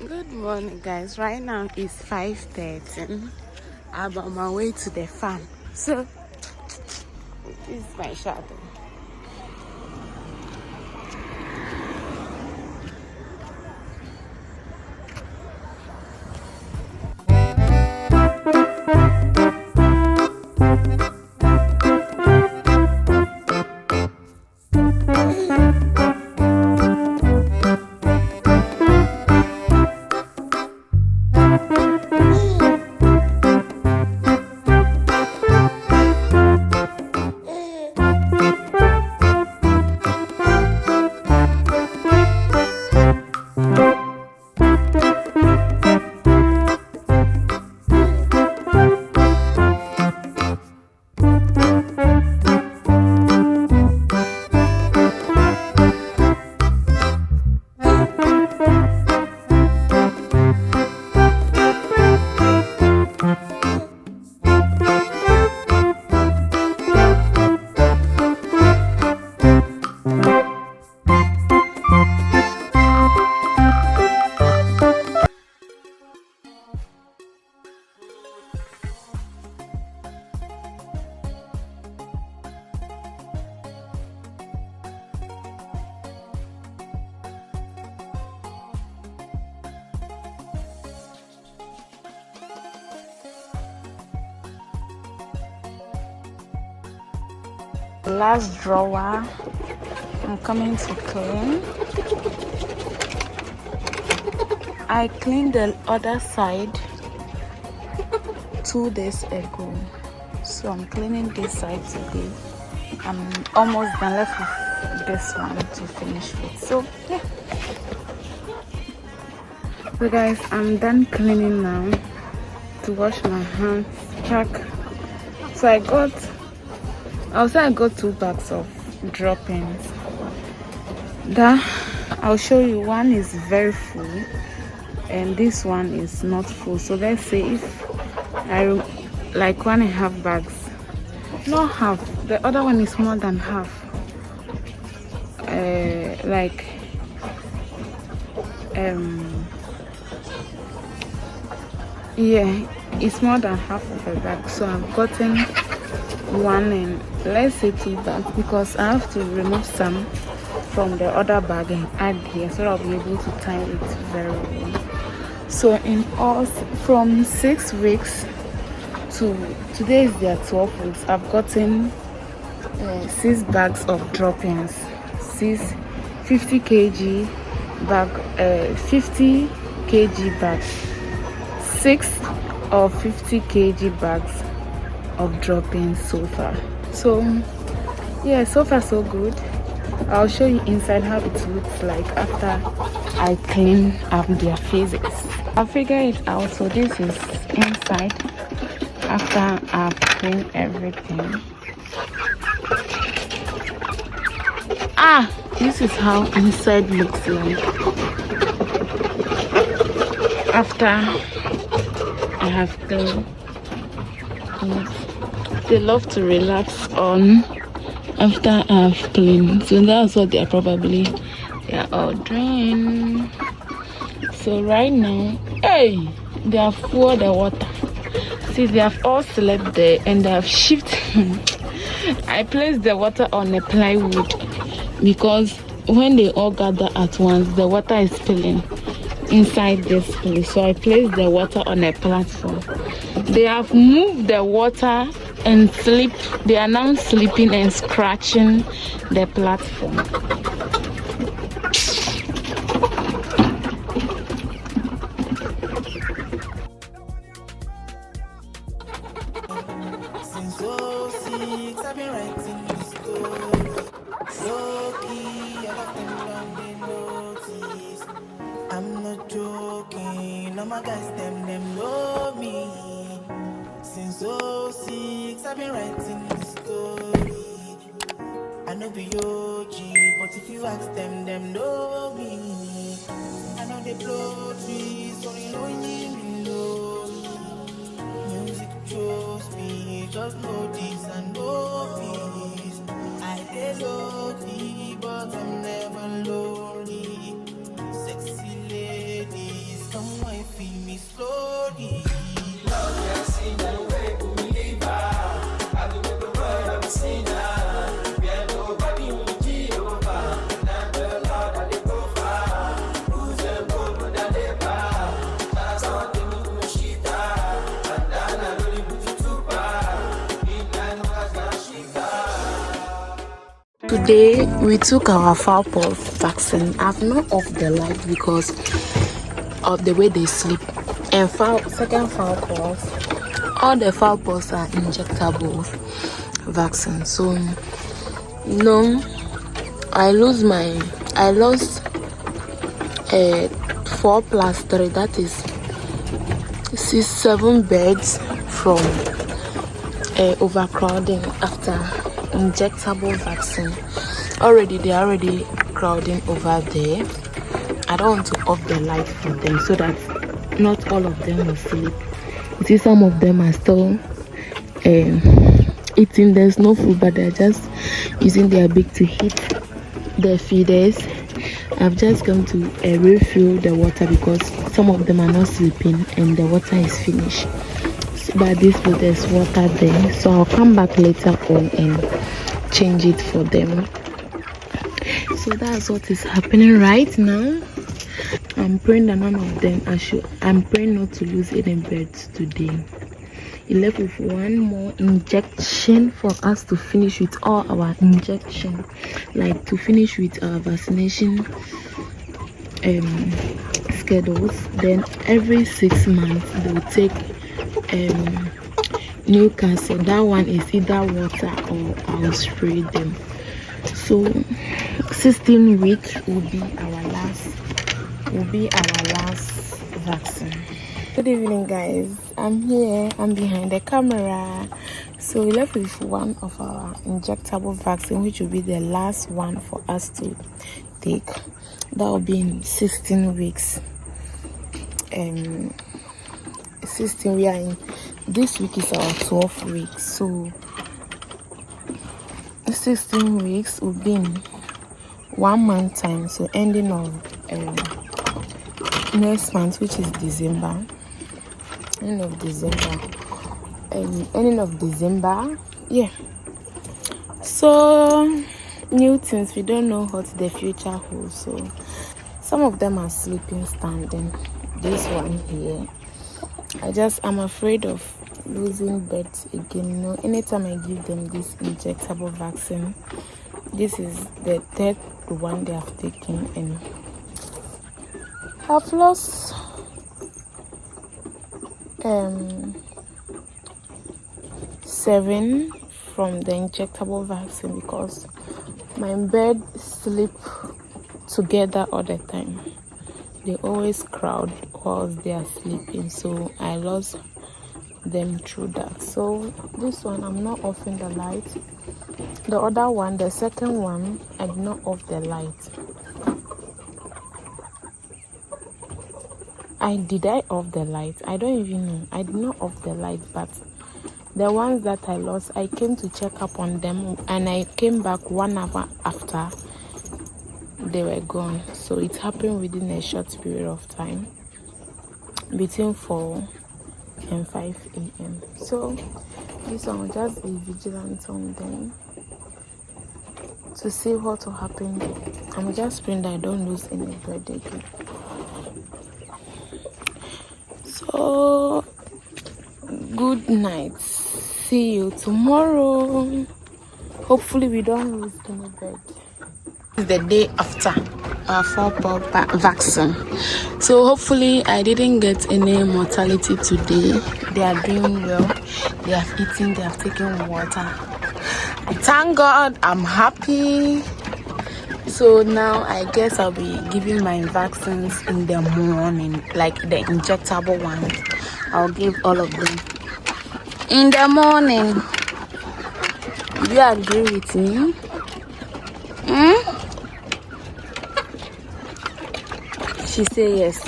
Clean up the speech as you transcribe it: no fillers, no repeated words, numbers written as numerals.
Good morning, guys. Right now it's 5:13. I'm on my way to the farm. So this is my shadow. Last drawer I'm coming to clean. I cleaned the other side 2 days ago, so I'm cleaning this side today. I'm almost done, left with this one to finish with. So yeah, so guys, I'm done cleaning now to wash my hands, pack. So I got 2 bags of droppings. That I'll show you. One is very full and this one is not full. So let's say if I like 1.5 bags, not half, the other one is more than half, yeah, it's more than half of a bag. So I've gotten one and let's say 2 bags because I have to remove some from the other bag and add here so I'll be able to tie it very well. So in all, from 6 weeks to today is their 12 weeks, I've gotten 6 bags of droppings, 6 50 kg bag, 50 kg bags, 6 of 50 kg bags of droppings so far. So yeah, so far so good. I'll show you inside how it looks like after I clean up their faces. I'll figure it out. So this is inside after I've cleaned everything. This is how inside looks like after I have cleaned. They love to relax on after I've cleaned, so that's what they are all doing. So right now, hey, they have poured the water. See, they have all slept there and they have shifted. I placed the water on a plywood because when they all gather at once, the water is spilling inside this place. So I placed the water on a platform. They have moved the water and sleep. They are now sleeping and scratching the platform. I'm not joking, all my guys, them know me. Since '06, I've been writing this story. I know be OG, but if you ask them know me. I know they blow trees, so you know me know. Music chose me, just know this and know this. I get lonely, but I'm never lonely. Sexy ladies, Today we took our fowl pox vaccine. I've not off the light because of the way they sleep. And second fowl pox, all the fowl pox are injectable vaccines. So no, I lost 4 plus 3, that is 7 birds from overcrowding after injectable vaccine. They are already crowding over there. I don't want to off the light for them so that not all of them will sleep. You see, some of them are still eating. There's no food, but they're just using their beak to hit their feeders. I've just come to refill the water because some of them are not sleeping and the water is finished. But there's water there, so I'll come back later on and change it for them. So that's what is happening right now. I'm praying that none of them I'm praying not to lose any birds today. It left with one more injection for us to finish with all our injection, like to finish with our vaccination schedules. Then every 6 months they will take Newcastle. That one is either water or I'll spray them. So 16 weeks will be our last vaccine. Good evening, guys. I'm here. I'm behind the camera. So we left with one of our injectable vaccine, which will be the last one for us to take. That will be in 16 weeks. 16. We are in. This week is our 12th week. So 16 weeks will be in 1 month time. So ending of next month, which is December. Ending of December. Yeah. So new things, we don't know what the future holds. So some of them are sleeping standing. This one here, I'm afraid of losing birds again. You know, anytime I give them this injectable vaccine, this is the 3rd one they have taken, and I've lost 7 from the injectable vaccine because my birds sleep together all the time. They always crowd whilst they are sleeping, so I lost them through that. So this one, I'm not offing the light. The other one, the second one, I did not off the light. Did I off the light? I don't even know. I did not off the light, but the ones that I lost, I came to check up on them and I came back 1 hour after they were gone. So it happened within a short period of time, between 4 and 5 a.m. So this one will just be vigilant on them to see what will happen. I'm just praying that I don't lose any bird again. So good night. See you tomorrow. Hopefully we don't lose any bird. It's the day after our fowl pox vaccine, so hopefully I didn't get any mortality today. They are doing well. They have eaten, they have taken water. Thank God, I'm happy. So now I guess I'll be giving my vaccines in the morning, like the injectable ones. I'll give all of them in the morning. Do you agree with me? She say yes.